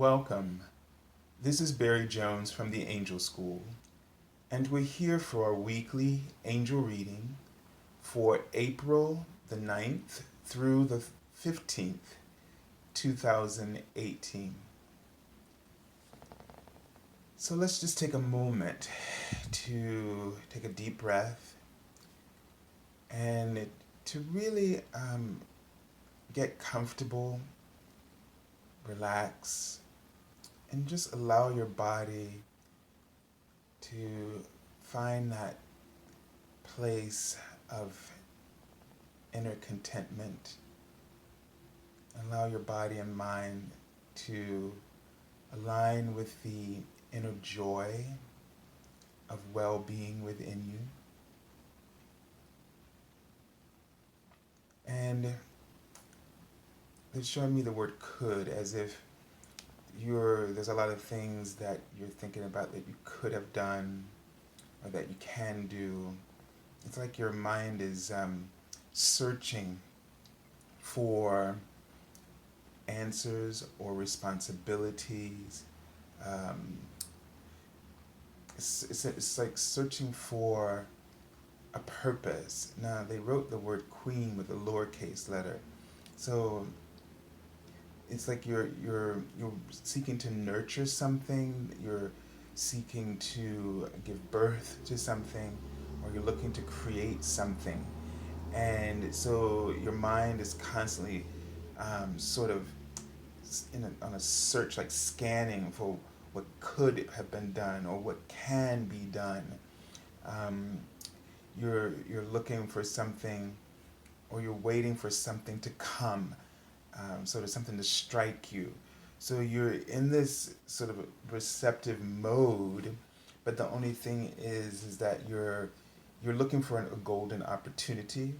Welcome. This is Barry Jones from the Angel School, and we're here for our weekly angel reading for April the 9th through the 15th, 2018. So let's just take a moment to take a deep breath and to really get comfortable, relax, and just allow your body to find that place of inner contentment. Allow your body and mind to align with the inner joy of well-being within you. And they're showing me the word could, as if there's a lot of things that you're thinking about that you could have done or that you can do. It's like your mind is searching for answers or responsibilities. Um, it's like searching for a purpose. Now, they wrote the word queen with a lowercase letter. So it's like you're seeking to nurture something, you're seeking to give birth to something, or you're looking to create something. And so your mind is constantly sort of on a search, like scanning for what could have been done or what can be done. Um, you're looking for something, or you're waiting for something to come. So there's something to strike you. So you're in this sort of receptive mode, but the only thing is that you're looking for a golden opportunity,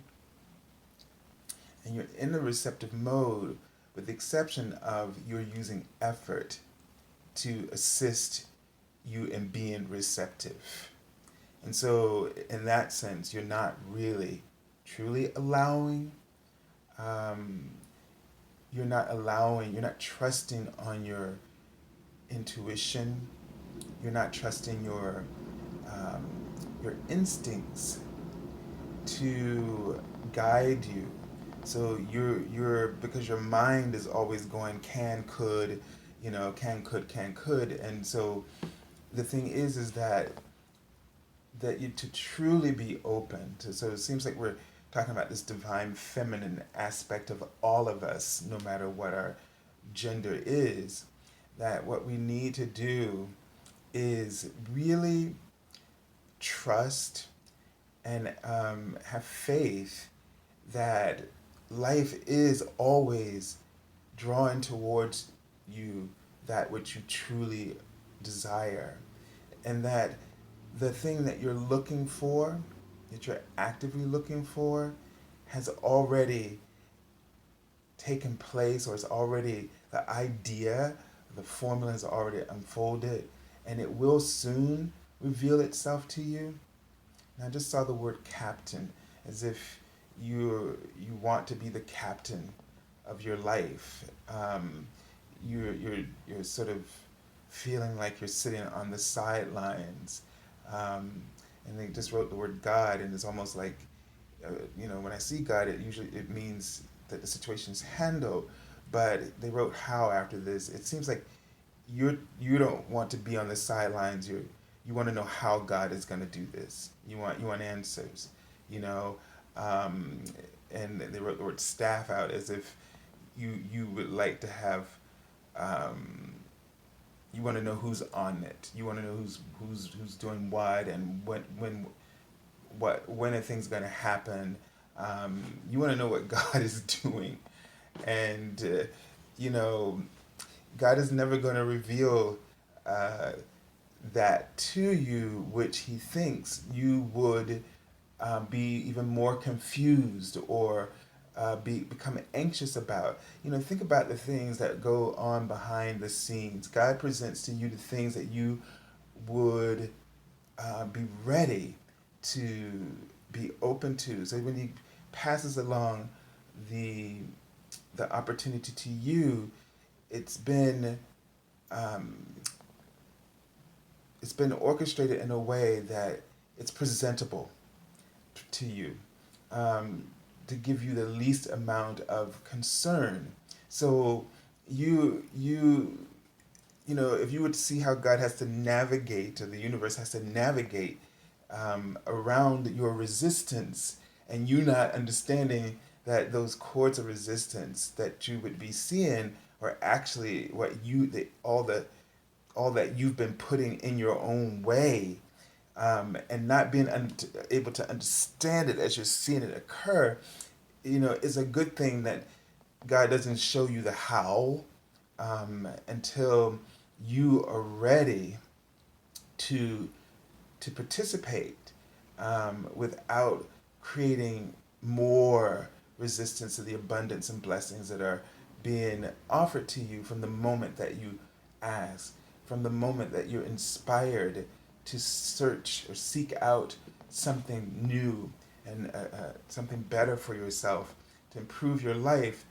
and you're in the receptive mode, with the exception of you're using effort to assist you in being receptive. And so, in that sense, you're not really truly allowing. Um, you're not trusting on your intuition. You're not trusting um, your instincts to guide you. So because your mind is always going can, could, can, could. And so the thing is that you to truly be open to, so it seems like we're talking about this divine feminine aspect of all of us, no matter what our gender is, that what we need to do is really trust and have faith that life is always drawing towards you that which you truly desire, and that the thing that you're looking for, that you're actively looking for, has already taken place, or it's already, the idea, the formula has already unfolded, and it will soon reveal itself to you. And I just saw the word captain, as if you want to be the captain of your life. You're sort of feeling like you're sitting on the sidelines. Um, and they just wrote the word God, and it's almost like, when I see God, it means that the situation's handled. But they wrote how after this. It seems like you don't want to be on the sidelines. You want to know how God is going to do this. You want answers, you know. Um, and they wrote the word staff out, as if you would like to have. You want to know who's on it. You want to know who's doing what, and when a thing's going to happen. You want to know what God is doing, and you know, God is never going to reveal uh, that to you, which He thinks you would be even more confused, or become anxious about. Think about the things that go on behind the scenes. God presents to you the things that you would be ready to be open to. So when He passes along the opportunity to you, it's been um, it's been orchestrated in a way that it's presentable to you, um, to give you the least amount of concern. So you if you would see how God has to navigate, or the universe has to navigate around your resistance, and you not understanding that those cords of resistance that you would be seeing are actually what all that you've been putting in your own way, and not being able to understand it as you're seeing it occur, is a good thing that God doesn't show you the how, until you are ready to participate, without creating more resistance to the abundance and blessings that are being offered to you from the moment that you ask, from the moment that you're inspired to search or seek out something new, and something better for yourself to improve your life.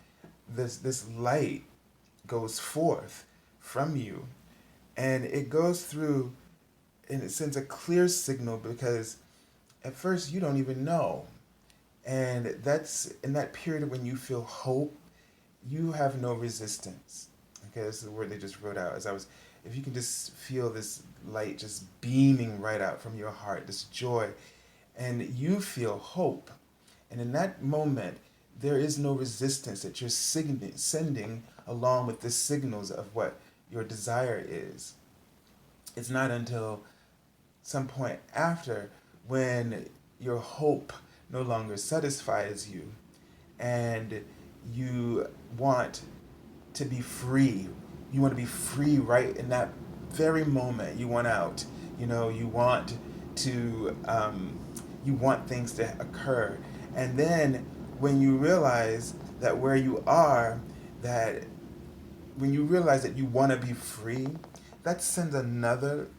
This light goes forth from you, and it goes through, and it sends a clear signal, because at first you don't even know. And that's in that period when you feel hope, you have no resistance. Okay, this is the word they just wrote out. If you can just feel this light just beaming right out from your heart, this joy, and you feel hope. And in that moment, there is no resistance that you're sending along with the signals of what your desire is. It's not until some point after, when your hope no longer satisfies you, and you want to be free. You want to be free right in that very moment. You want out. You want to. You want things to occur, and then when you realize that where you are, that when you realize that you want to be free, that sends another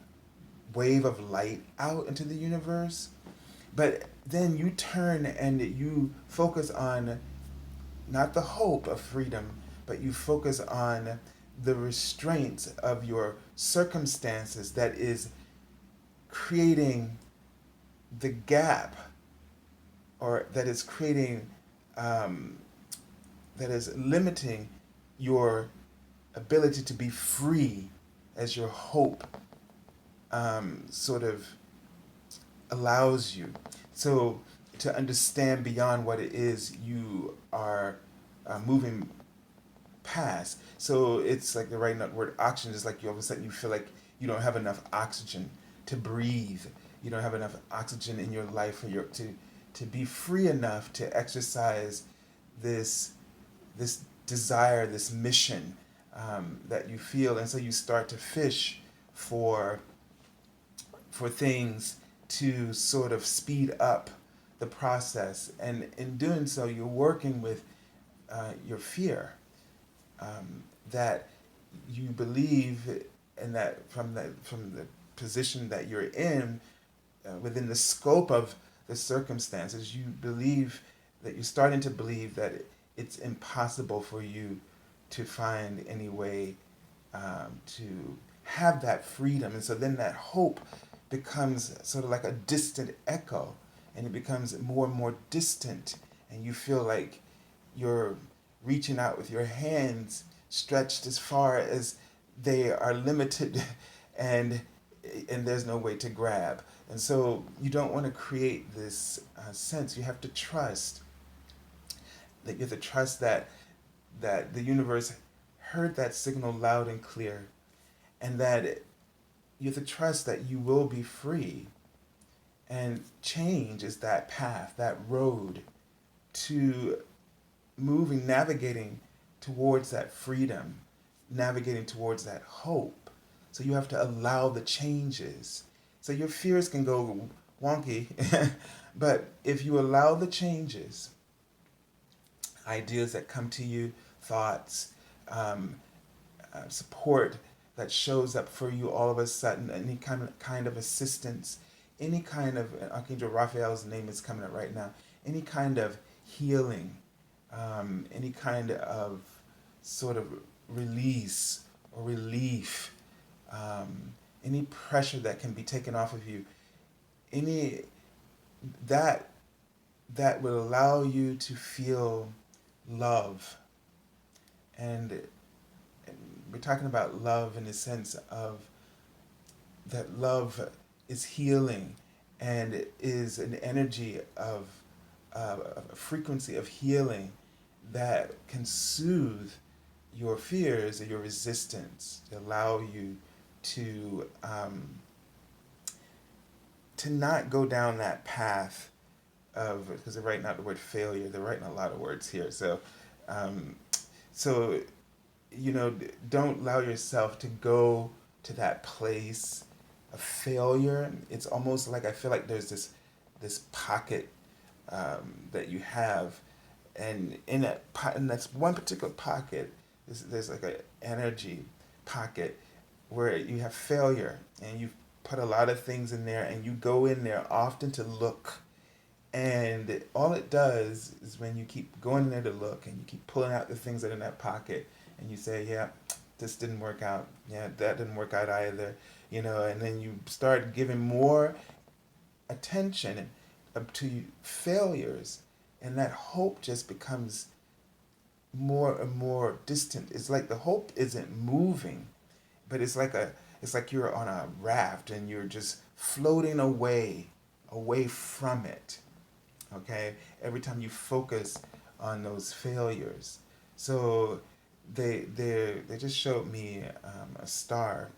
wave of light out into the universe. But then you turn and you focus on not the hope of freedom, but you focus on the restraints of your circumstances that is creating the gap, or that is creating, that is limiting your ability to be free, as your hope sort of allows you. So to understand beyond what it is you are moving past. So it's like the right word, oxygen, is like you all of a sudden you feel like you don't have enough oxygen to breathe. You don't have enough oxygen in your life for to be free enough to exercise this desire, this mission, that you feel, and so you start to fish for things to sort of speed up the process, and in doing so, you're working with your fear, that you believe, and that from the position that you're in, within the scope of the circumstances, you believe that you're starting to believe that it's impossible for you to find any way to have that freedom. And so then that hope becomes sort of like a distant echo, and it becomes more and more distant, and you feel like you're reaching out with your hands stretched as far as they are limited, and there's no way to grab. And so you don't want to create this sense. You have to trust that you have to trust that the universe heard that signal loud and clear, and that you have to trust that you will be free. And change is that path, that road to navigating towards that freedom, navigating towards that hope. So you have to allow the changes. So your fears can go wonky, but if you allow the changes, ideas that come to you, thoughts, support that shows up for you all of a sudden, any kind of assistance, any kind of, Archangel Raphael's name is coming up right now, any kind of healing, any kind of sort of release or relief, any pressure that can be taken off of you, any that that will allow you to feel love. And we're talking about love in the sense of that love is healing and it is an energy of a frequency of healing that can soothe your fears or your resistance to allow you to not go down that path of, because they're writing out the word failure, they're writing a lot of words here, um, so don't allow yourself to go to that place of failure. It's almost like I feel like there's this pocket that you have, and in that's one particular pocket, there's like an energy pocket where you have failure, and you've put a lot of things in there, and you go in there often to look, and all it does is when you keep going in there to look, and you keep pulling out the things that are in that pocket, and you say, yeah, this didn't work out. Yeah, that didn't work out either. And then you start giving more attention to failures, and that hope just becomes more and more distant. It's like the hope isn't moving, but it's like you're on a raft and you're just floating away from it. Okay? Every time you focus on those failures. So they just showed me a star.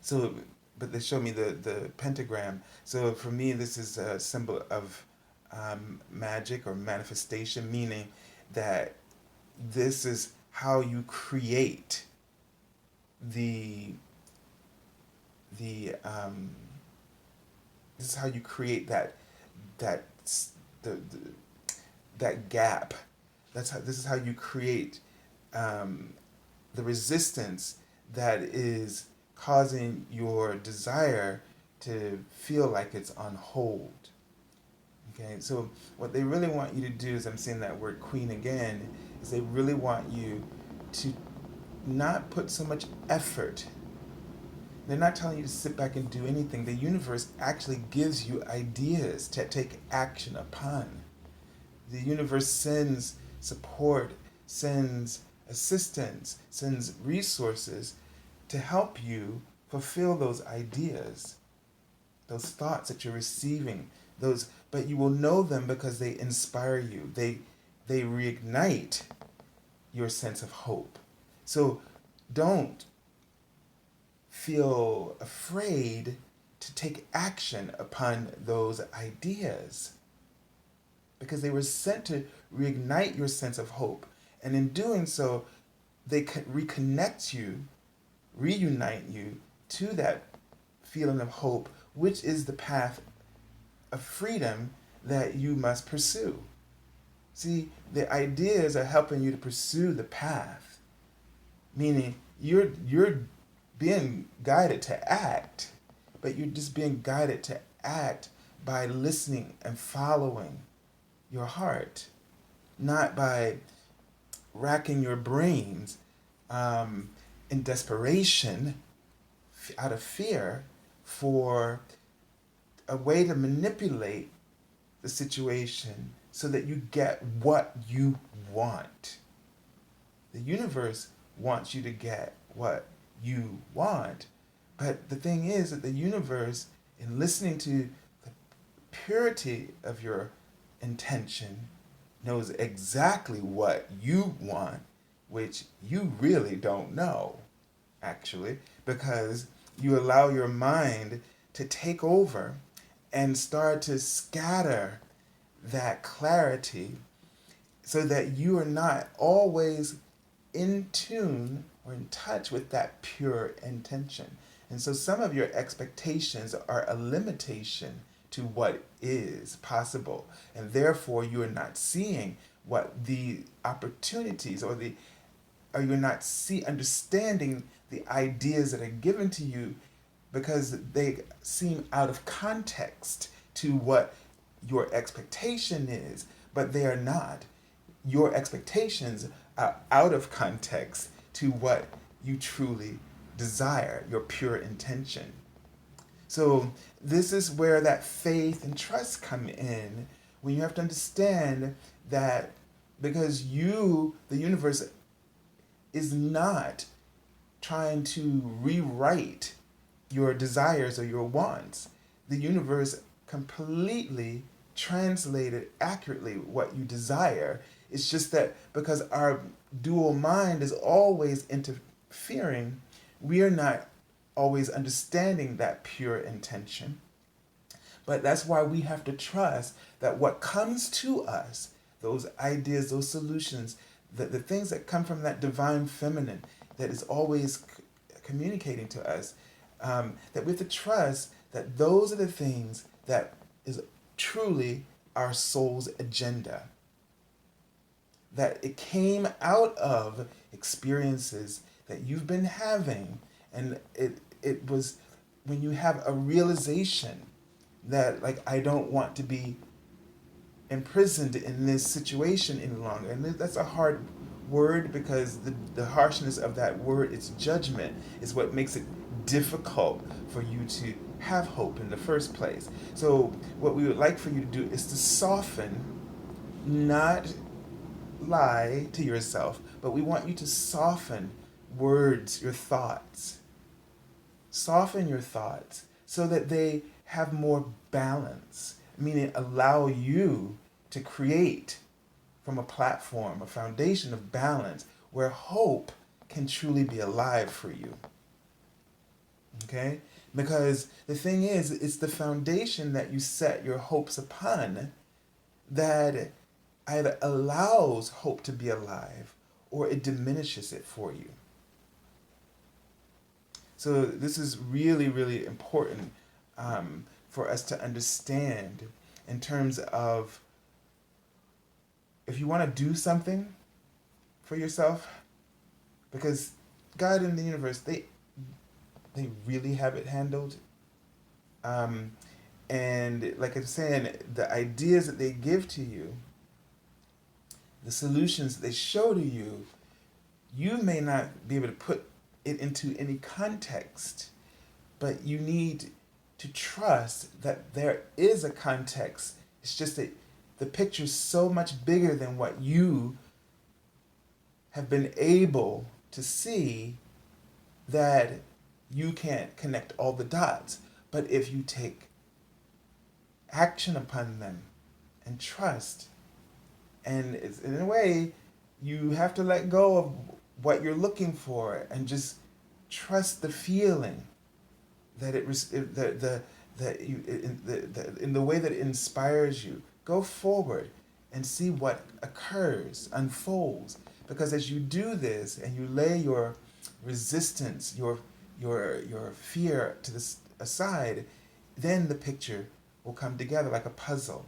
So, but they showed me the pentagram. So for me, this is a symbol of magic or manifestation, meaning that this is how you create the this is how you create that the that gap. This is how you create the resistance that is causing your desire to feel like it's on hold. Okay, so what they really want you to do, is I'm saying that word queen again, is they really want you to not put so much effort. They're not telling you to sit back and do anything. The universe actually gives you ideas to take action upon. The universe sends support, sends assistance, sends resources to help you fulfill those ideas, those thoughts that you're receiving, but you will know them because they inspire you. They reignite your sense of hope. So don't feel afraid to take action upon those ideas, because they were sent to reignite your sense of hope. And in doing so, they reconnect you, reunite you to that feeling of hope, which is the path of freedom that you must pursue. See, the ideas are helping you to pursue the path, meaning you're being guided to act, but you're just being guided to act by listening and following your heart, not by racking your brains in desperation, out of fear, for a way to manipulate the situation so that you get what you want. The universe wants you to get what you want, but the thing is that the universe, in listening to the purity of your intention, knows exactly what you want, which you really don't know, actually, because you allow your mind to take over and start to scatter that clarity, so that you are not always in tune or in touch with that pure intention. And so some of your expectations are a limitation to what is possible, and therefore you are not seeing what the opportunities, or you're not understanding the ideas that are given to you, because they seem out of context to what your expectation is, but they are not. Your expectations are out of context to what you truly desire, your pure intention. So this is where that faith and trust come in, when you have to understand that because you, the universe, is not trying to rewrite your desires or your wants. The universe completely translated accurately what you desire. It's just that because our dual mind is always interfering, we are not always understanding that pure intention. But that's why we have to trust that what comes to us, those ideas, those solutions, the things that come from that divine feminine that is always communicating to us, that we have to trust that those are the things that is truly our soul's agenda. That it came out of experiences that you've been having, and it was when you have a realization that, like, I don't want to be imprisoned in this situation any longer. And that's a hard word, because the harshness of that word, its judgment, is what makes it difficult for you to have hope in the first place. So what we would like for you to do is to soften, not lie to yourself, but we want you to soften words, your thoughts. Soften your thoughts so that they have more balance, meaning allow you to create from a platform, a foundation of balance where hope can truly be alive for you. Okay? Because the thing is, it's the foundation that you set your hopes upon that either allows hope to be alive or it diminishes it for you. So this is really, really important for us to understand in terms of, if you want to do something for yourself, because God and the universe, they really have it handled. And like I'm saying, the ideas that they give to you, the solutions that they show to you, you may not be able to put it into any context, but you need to trust that there is a context. It's just that the picture is so much bigger than what you have been able to see, that you can't connect all the dots. But if you take action upon them and trust, and it's, in a way, you have to let go of what you're looking for and just trust the feeling that in the way that it inspires you. Go forward and see what occurs, unfolds. Because as you do this and you lay your resistance, your fear to the aside, then the picture will come together like a puzzle.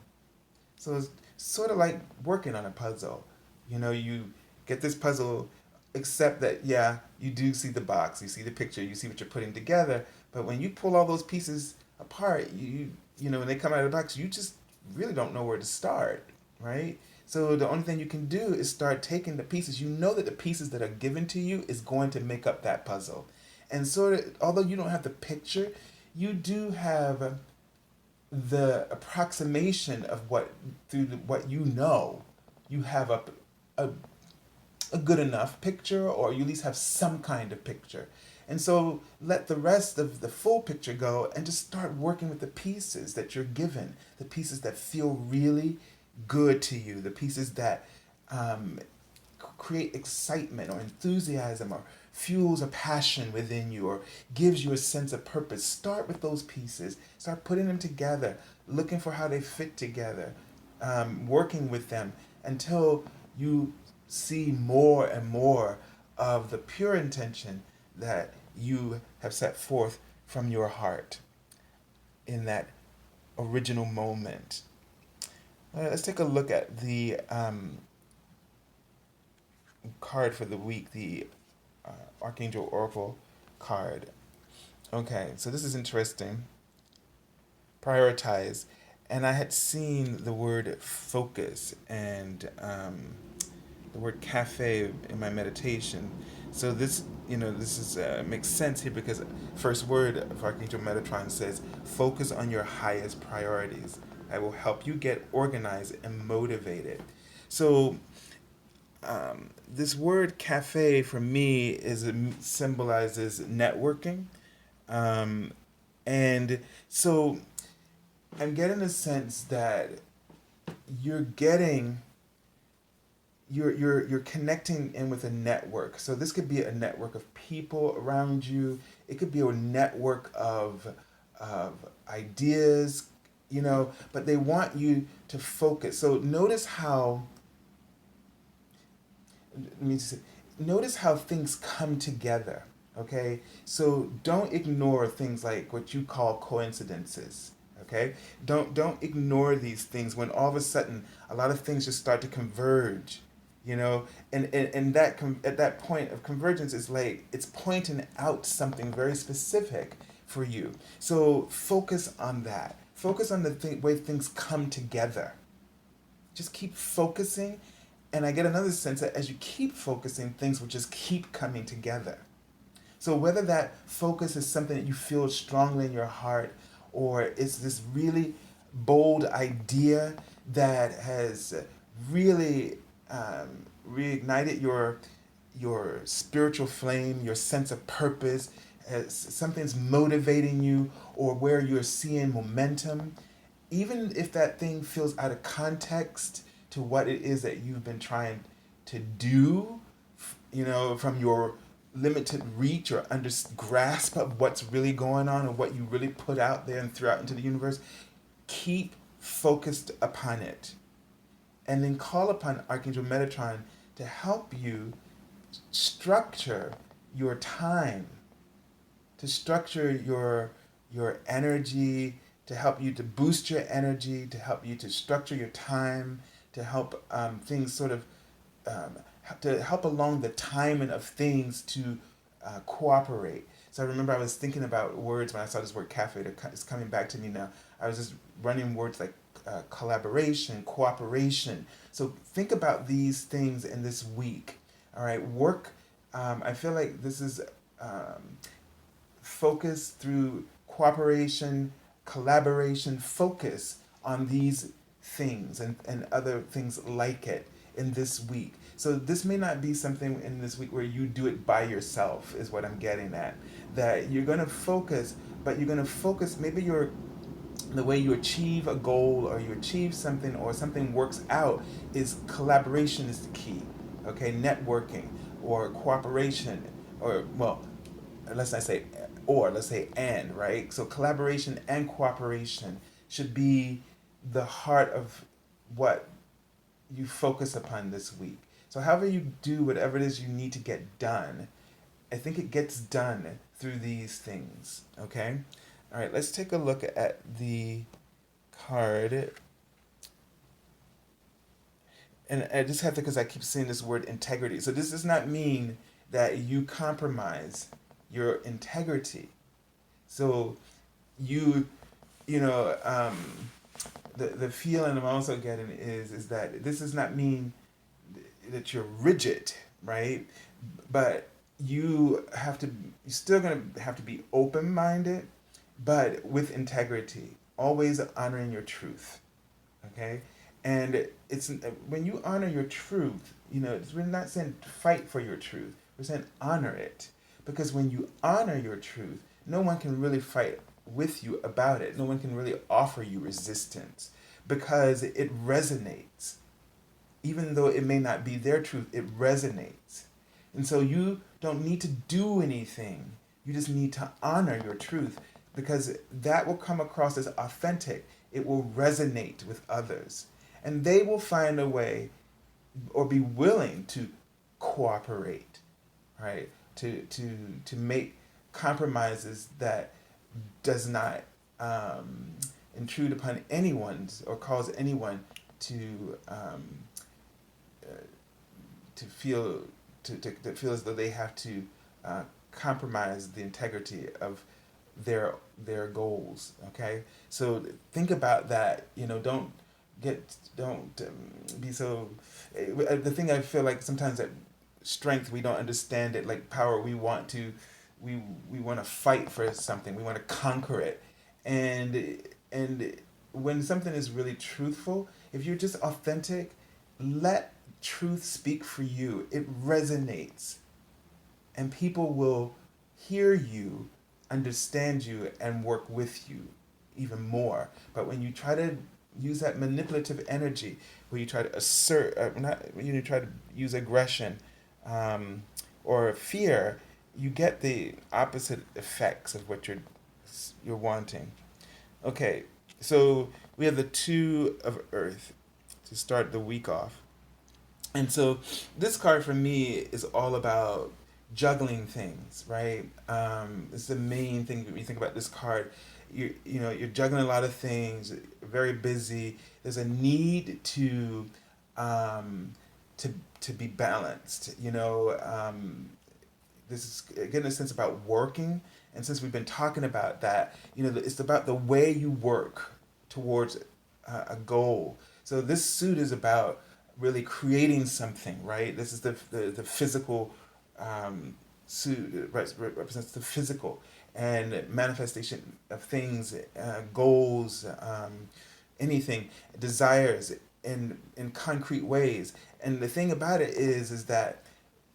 So it's sort of like working on a puzzle. You know, you get this puzzle, except that, yeah, you do see the box, you see the picture, you see what you're putting together. But when you pull all those pieces apart, you know, when they come out of the box, you just really don't know where to start, right? So the only thing you can do is start taking the pieces. You know that the pieces that are given to you is going to make up that puzzle. And sort of, although you don't have the picture, you do have the approximation of what, through what you know, you have a good enough picture, or you at least have some kind of picture. And so let the rest of the full picture go and just start working with the pieces that you're given, the pieces that feel really good to you, the pieces that create excitement or enthusiasm or fuels a passion within you or gives you a sense of purpose. Start with those pieces. Start putting them together, looking for how they fit together, working with them until you see more and more of the pure intention that you have set forth from your heart in that original moment. Let's take a look at the card for the week, the Archangel Oracle card. Okay, so this is interesting. Prioritize. And I had seen the word focus and the word cafe in my meditation. So this, this is makes sense here because first word of Archangel Metatron says, "Focus on your highest priorities. I will help you get organized and motivated." So this word cafe for me symbolizes networking, um, and so I'm getting a sense that you're getting you're connecting in with a network. So this could be a network of people around you. It could be a network of ideas, but they want you to focus. So let me just say, notice how things come together. Okay, so don't ignore things like what you call coincidences. Okay, don't ignore these things when all of a sudden a lot of things just start to converge. And at that point of convergence is like it's pointing out something very specific for you. So focus on that. Focus on the way things come together. Just keep focusing, and I get another sense that as you keep focusing, things will just keep coming together. So whether that focus is something that you feel strongly in your heart, or it's this really bold idea that has really reignited your spiritual flame, your sense of purpose, as something's motivating you, or where you're seeing momentum, even if that thing feels out of context to what it is that you've been trying to do, from your limited reach or grasp of what's really going on and what you really put out there and threw out into the universe, keep focused upon it. And then call upon Archangel Metatron to help you structure your time, to structure your energy, to help you to boost your energy, to help you to structure your time, to help things sort of um, to help along the timing of things to cooperate. So I remember I was thinking about words when I saw this word cafe. It's coming back to me now. I was just running words like collaboration, cooperation. So think about these things in this week. All right, work. I feel like this is focus through cooperation, collaboration, focus on these things and other things like it in this week. So this may not be something in this week where you do it by yourself, is what I'm getting at. That you're going to focus, but you're going to focus, maybe the way you achieve a goal or you achieve something or something works out is collaboration is the key. Okay, networking or cooperation, or well, let's not say or, let's say and, right? So collaboration and cooperation should be the heart of what you focus upon this week. So however you do whatever it is you need to get done, I think it gets done through these things. Okay? All right, let's take a look at the card. And I just have to, because I keep saying this word integrity. So this does not mean that you compromise your integrity. So you, you know, the feeling I'm also getting is that this does not mean that you're rigid, right? But you're still gonna have to be open minded, but with integrity, always honoring your truth. Okay, and it's when you honor your truth, we're not saying fight for your truth. We're saying honor it, because when you honor your truth, no one can really fight with you about it. No one can really offer you resistance because it resonates. Even though it may not be their truth, it resonates. And so you don't need to do anything. You just need to honor your truth, because that will come across as authentic. It will resonate with others. And they will find a way or be willing to cooperate, right? To make compromises that does not intrude upon anyone's or cause anyone to uh, to feel to feel as though they have to compromise the integrity of their goals. Okay, so think about that. Don't be so. The thing I feel like sometimes that strength, we don't understand it. Like power, we we want to fight for something, we want to conquer it. And when something is really truthful, if you're just authentic, let truth speak for you. It resonates, and people will hear you, understand you, and work with you even more. But when you try to use that manipulative energy, where you try to assert, not when you try to use aggression, um, or fear, you get the opposite effects of what you're wanting. Okay, so we have the two of Earth to start the week off. And so this card for me is all about juggling things, right? It's the main thing when you think about this card. You know, you're juggling a lot of things, very busy. There's a need um, to to be balanced. You know, this is getting a sense about working. And since we've been talking about that, you know, it's about the way you work towards a goal. So this suit is about really creating something, right? This is the physical um, suit, represents the physical and manifestation of things, goals, anything, desires in concrete ways. And the thing about it is that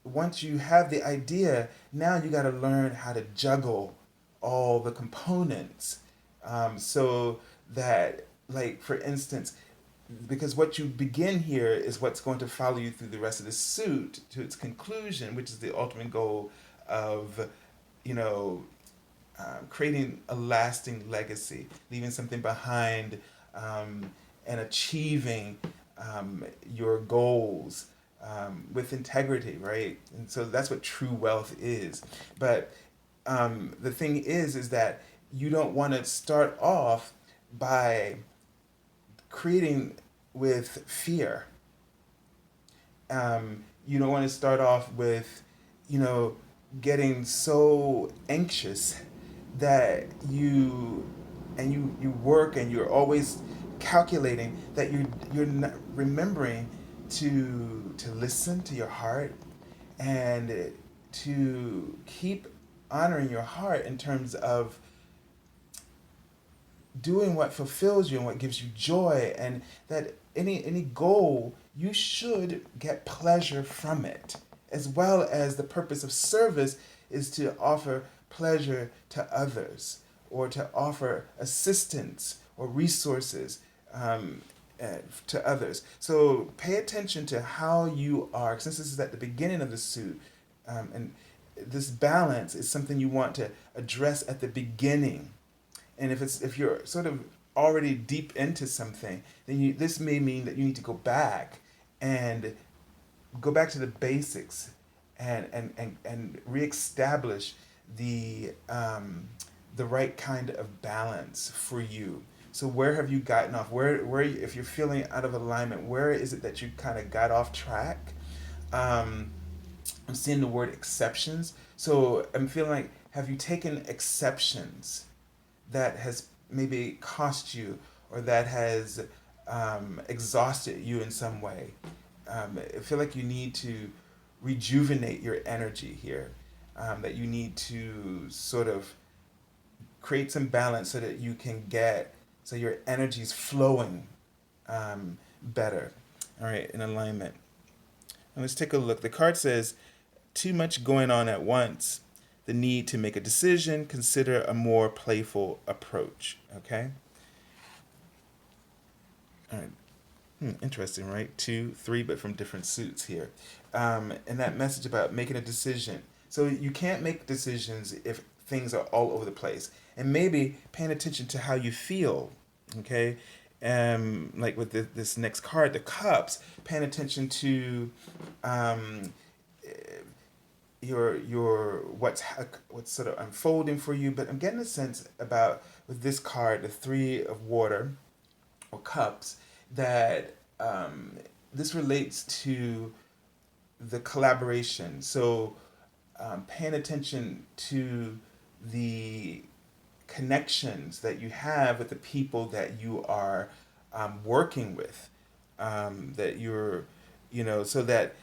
once you have the idea, now you got to learn how to juggle all the components, so that, like, for instance, because what you begin here is what's going to follow you through the rest of the suit to its conclusion, which is the ultimate goal of, you know, creating a lasting legacy, leaving something behind, um, and achieving your goals with integrity, right? And so that's what true wealth is. But the thing is that you don't want to start off by creating with fear. You don't want to start off with, you know, getting so anxious that you work and you're always calculating that you're not remembering to listen to your heart and to keep honoring your heart in terms of doing what fulfills you and what gives you joy, and that any goal, you should get pleasure from it, as well as the purpose of service is to offer pleasure to others, or to offer assistance or resources, um, to others. So pay attention to how you are, since this is at the beginning of the suit, and this balance is something you want to address at the beginning. And if you're sort of already deep into something, then this may mean that you need to and go back to the basics, and reestablish the right kind of balance for you. So where have you gotten off? Where if you're feeling out of alignment, where is it that you kind of got off track? Um, I'm seeing the word exceptions. So I'm feeling like, have you taken exceptions that has maybe cost you, or that has exhausted you in some way? I feel like you need to rejuvenate your energy here. That you need to sort of create some balance so that so your energy's flowing better. All right, in alignment. And let's take a look. The card says, too much going on at once. The need to make a decision. Consider a more playful approach. Okay? All right. Interesting, right? Two, three, but from different suits here. And that message about making a decision. So you can't make decisions if things are all over the place. And maybe paying attention to how you feel. Okay? Like with this next card, the cups, paying attention to um, your what's sort of unfolding for you. But I'm getting a sense about, with this card, the three of water or cups, that this relates to the collaboration. So paying attention to the connections that you have with the people that you are working with, that you're, so that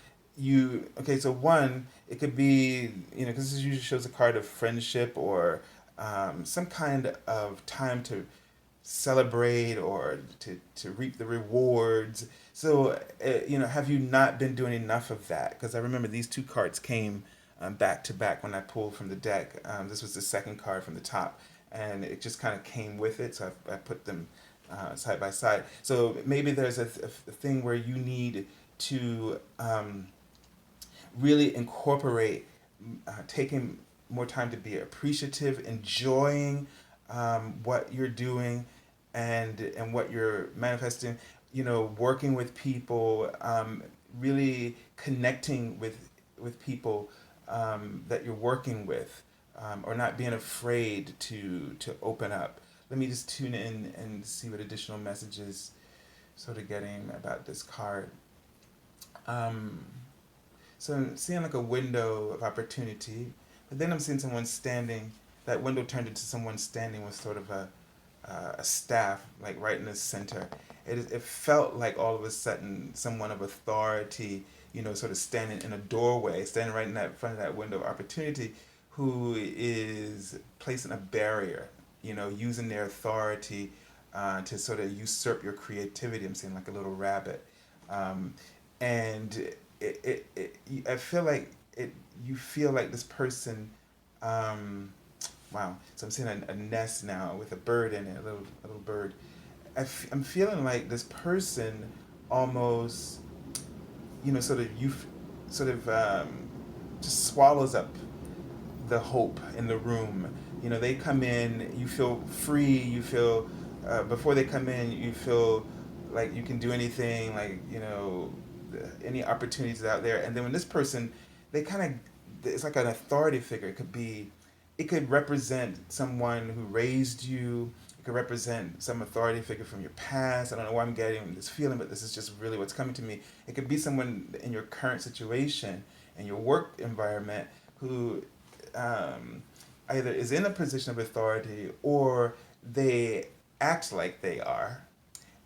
okay, so one, it could be, because this usually shows a card of friendship or some kind of time to celebrate or to reap the rewards. So, have you not been doing enough of that? Because I remember these two cards came back to back when I pulled from the deck. This was the second card from the top, and it just kind of came with it. So I put them side by side. So maybe there's a thing where you need to really incorporate taking more time to be appreciative, enjoying what you're doing, and what you're manifesting. Working with people, really connecting with people that you're working with, or not being afraid to open up. Let me just tune in and see what additional messages sort of getting about this card. Um, so I'm seeing like a window of opportunity, but then I'm seeing someone standing. That window turned into someone standing with sort of a staff, like right in the center. It felt like all of a sudden someone of authority, sort of standing in a doorway, standing right in that front of that window of opportunity, who is placing a barrier, using their authority to sort of usurp your creativity. I'm seeing like a little rabbit. And I feel like you feel like this person, wow. So I'm seeing a nest now with a bird in it, a little bird. I'm feeling like this person almost, sort of sort of just swallows up the hope in the room. They come in, you feel free, you feel, before they come in, you feel like you can do anything, like, any opportunities out there. And then when this person, they kind of, it's like an authority figure. It could represent someone who raised you. It could represent some authority figure from your past. I don't know why I'm getting this feeling, but this is just really what's coming to me. It could be someone in your current situation, in your work environment, who either is in a position of authority or they act like they are,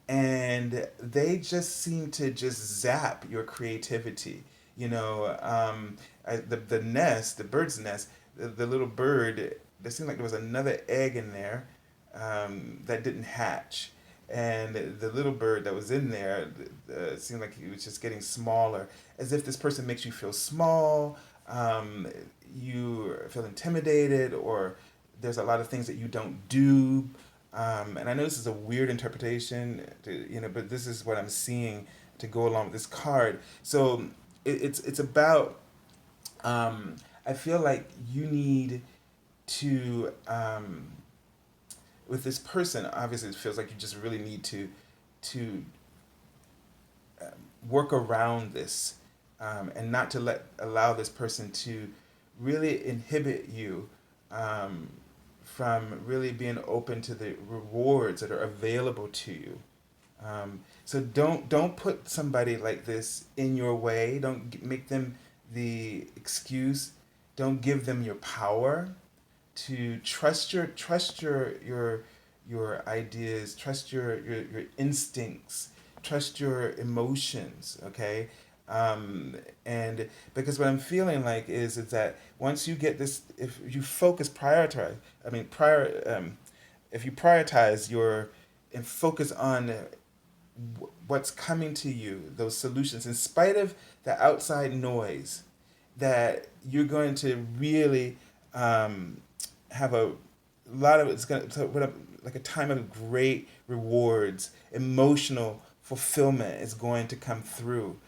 and they just seem to just zap your creativity. The nest, the bird's nest, the little bird. There seemed like there was another egg in there that didn't hatch, and the little bird that was in there seemed like he was just getting smaller, as if this person makes you feel small. You feel intimidated, or there's a lot of things that you don't do. And I know this is a weird interpretation, but this is what I'm seeing to go along with this card. So it's about. I feel like you need to, with this person. Obviously, it feels like you just really need to work around this, and not to allow this person to really inhibit you from really being open to the rewards that are available to you. So don't put somebody like this in your way. Don't make them the excuse. Don't give them your power. To trust your ideas. Trust your instincts. Trust your emotions. Okay. And because what I'm feeling like is that once you get this, if you if you prioritize and focus on what's coming to you, those solutions, in spite of the outside noise, that you're going to really have a lot of it's going to like a time of great rewards, emotional fulfillment is going to come through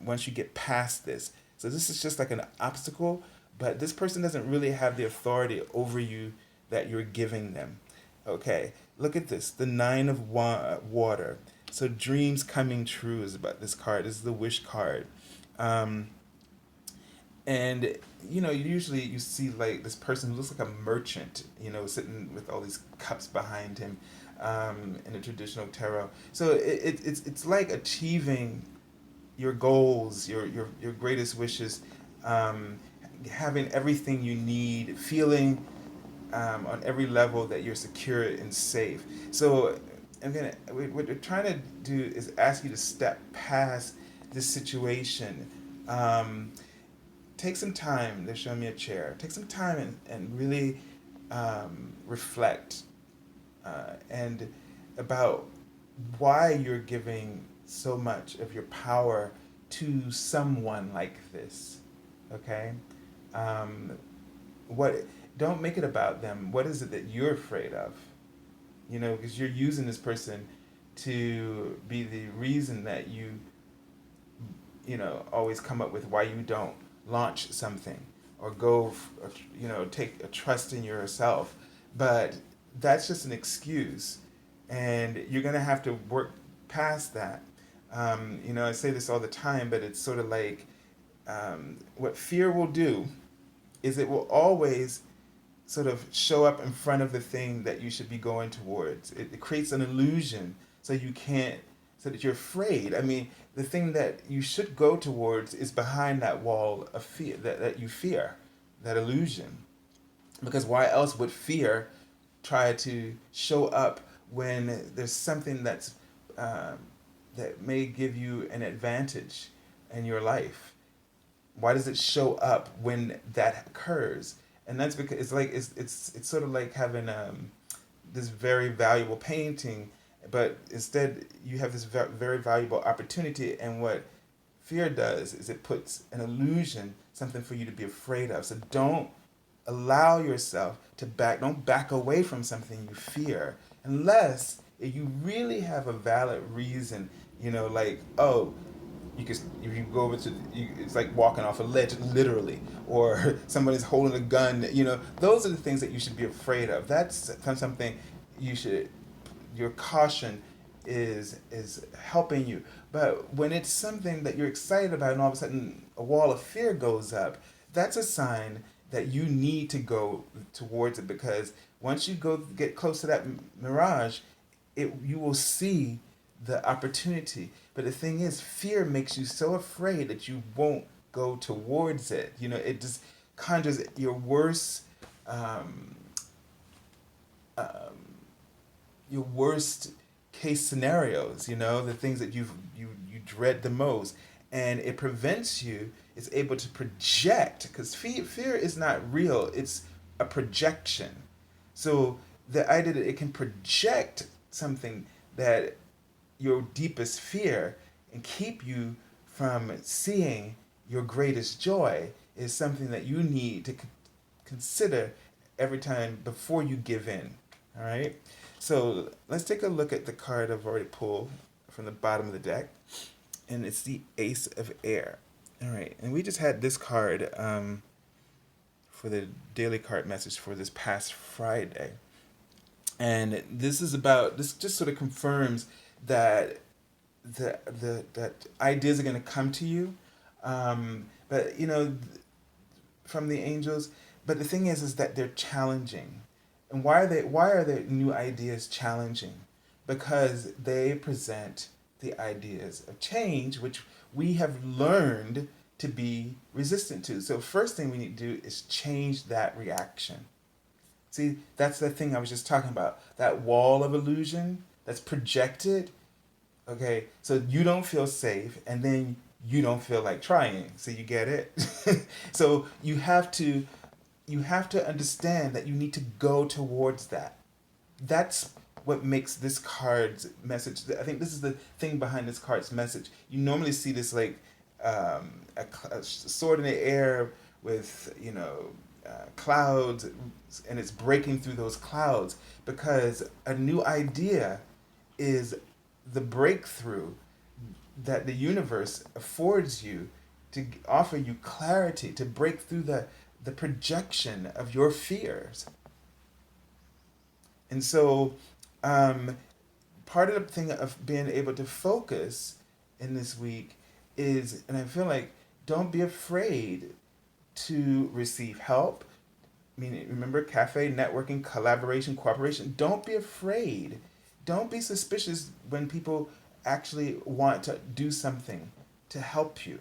once you get past this. So this is just like an obstacle, but this person doesn't really have the authority over you that you're giving them. Okay, look at this, the Nine of Water. So dreams coming true is about this card. This is the wish card. Um, and usually you see like this person who looks like a merchant, sitting with all these cups behind him, in the traditional tarot. So it's like achieving your goals, your greatest wishes, um, having everything you need, feeling on every level that you're secure and safe. So what we're trying to do is ask you to step past this situation, Um, Take some time. They're showing me a chair. Take some time and really reflect and about why you're giving so much of your power to someone like this. Okay? Um, what? Don't make it about them. What is it that you're afraid of? Because you're using this person to be the reason that always come up with why you don't launch something or take a trust in yourself. But that's just an excuse, and you're gonna have to work past that. I say this all the time, but it's sort of like what fear will do is it will always sort of show up in front of the thing that you should be going towards. It creates an illusion so you can't, so that you're afraid. I mean, the thing that you should go towards is behind that wall of fear that you fear, that illusion. Because why else would fear try to show up when there's something um, that may give you an advantage in your life? Why does it show up when that occurs? And that's because it's sort of like having this very valuable painting, but instead you have this very valuable opportunity, and what fear does is it puts an illusion, something for you to be afraid of. So don't allow yourself to don't back away from something you fear unless you really have a valid reason, like, oh, you can if you go over to it's like walking off a ledge literally, or somebody's holding a gun. Those are the things that you should be afraid of. That's something you should your caution is helping you. But when it's something that you're excited about and all of a sudden a wall of fear goes up, that's a sign that you need to go towards it, because once you go get close to that mirage, you will see the opportunity. But the thing is, fear makes you so afraid that you won't go towards it. It just conjures um, um, your worst case scenarios. The things that you dread the most, and it prevents you. It's able to project, because fear is not real. It's a projection. So the idea that it can project something that your deepest fear and keep you from seeing your greatest joy is something that you need to consider every time before you give in. All right? So let's take a look at the card I've already pulled from the bottom of the deck, and it's the Ace of Air. All right, and we just had this card for the daily card message for this past Friday. And this just sort of confirms that that ideas are going to come to you, but from the angels. But the thing is that they're challenging, and why are the new ideas challenging? Because they present the ideas of change, which we have learned to be resistant to. So first thing we need to do is change that reaction. See, that's the thing I was just talking about. That wall of illusion that's projected. Okay, so you don't feel safe, and then you don't feel like trying. So you get it. So you have to understand that you need to go towards that. That's what makes this card's message. I think this is the thing behind this card's message. You normally see this like a sword in the air with clouds, and it's breaking through those clouds, because a new idea is the breakthrough that the universe affords you to offer you clarity to break through the projection of your fears. And so, um, part of the thing of being able to focus in this week is, and I feel like, don't be afraid to receive help. I mean, remember, cafe, networking, collaboration, cooperation. Don't be afraid. Don't be suspicious when people actually want to do something to help you.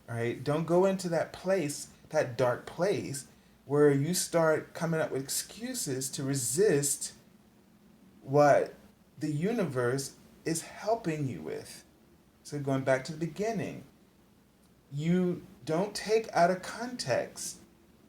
All right? Don't go into that place, that dark place, where you start coming up with excuses to resist what the universe is helping you with. So going back to the beginning, you don't take out of context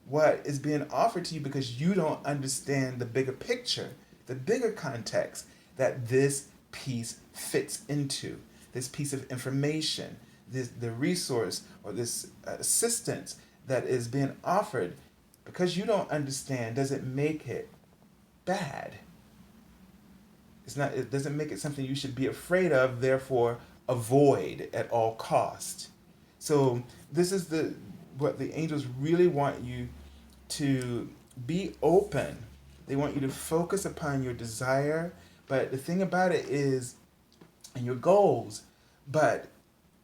what is being offered to you because you don't understand the bigger picture, the bigger context that this piece fits into, this piece of information, the resource or this assistance that is being offered. Because you don't understand doesn't make it bad. It's not. It doesn't make it something you should be afraid of. Therefore, avoid at all cost. So this is the what the angels really want you to be open. They want you to focus upon your desire. But the thing about it is, and your goals. But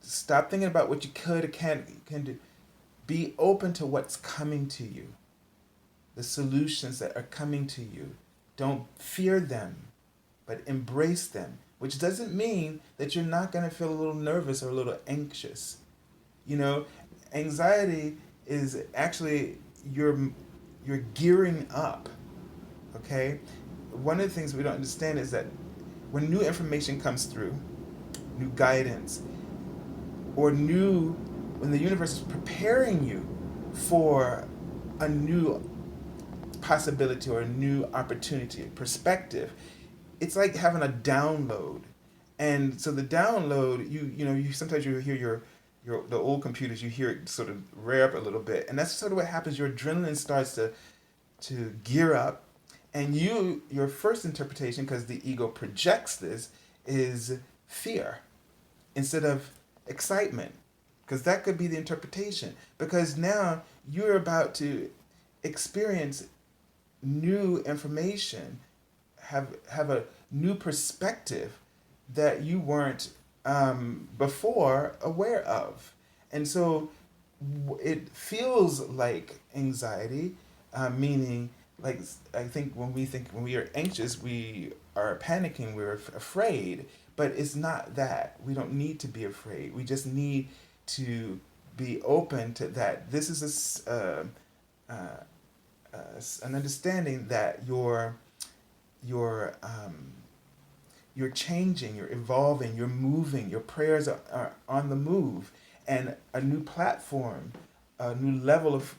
stop thinking about what you could or can do. Be open to what's coming to you, the solutions that are coming to you. Don't fear them, but embrace them, which doesn't mean that you're not going to feel a little nervous or a little anxious. You know, anxiety is actually you're gearing up, okay? One of the things we don't understand is that when new information comes through, new guidance, or new when the universe is preparing you for a new possibility or a new opportunity, perspective, it's like having a download. And so the download, you sometimes you hear your the old computers, you hear it sort of rear up a little bit, and that's sort of what happens. Your adrenaline starts to gear up, and your first interpretation, because the ego projects this, is fear instead of excitement, because that could be the interpretation. Because now you're about to experience new information, have a new perspective that you weren't before aware of, and so it feels like anxiety, meaning like I think when we are anxious, we are panicking, we're afraid, but it's not that. We don't need to be afraid. We just need to be open to that. This is an understanding that you're changing, you're evolving, you're moving, your prayers are on the move, and a new platform, a new level of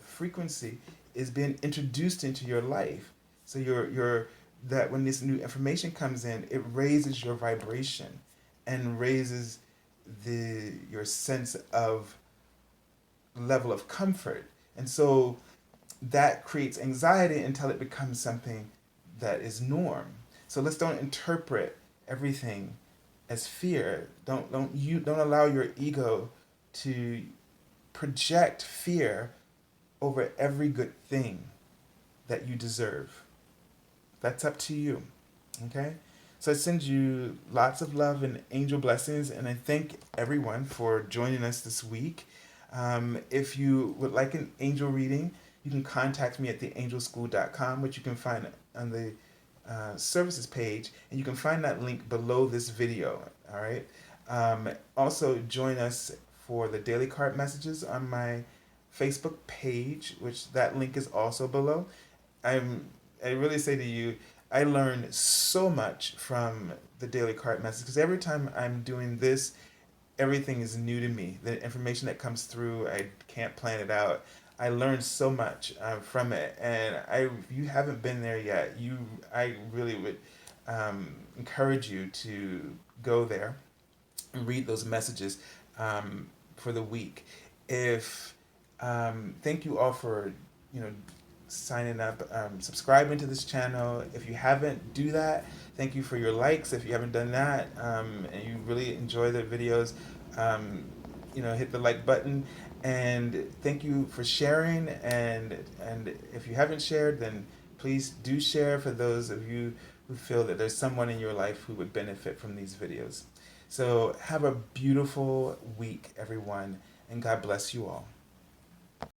frequency is being introduced into your life. So you're that when this new information comes in, it raises your vibration and raises your sense of level of comfort. And so that creates anxiety until it becomes something that is norm. So let's don't interpret everything as fear. Don't allow your ego to project fear over every good thing that you deserve. That's up to you. Okay? So I send you lots of love and angel blessings, and I thank everyone for joining us this week. If you would like an angel reading, you can contact me at theangelschool.com, which you can find on the services page, and you can find that link below this video. All right. Also, join us for the daily card messages on my Facebook page, which that link is also below. I really say to you, I learned so much from the daily card message, because every time I'm doing this, everything is new to me. The information that comes through, I can't plan it out. I learned so much from it, and if you haven't been there yet, I really would encourage you to go there and read those messages for the week. If Thank you all for signing up, subscribing to this channel. If you haven't, do that. Thank you for your likes. If you haven't done that, and you really enjoy the videos, hit the like button. And thank you for sharing. And if you haven't shared, then please do share for those of you who feel that there's someone in your life who would benefit from these videos. So have a beautiful week, everyone, and God bless you all.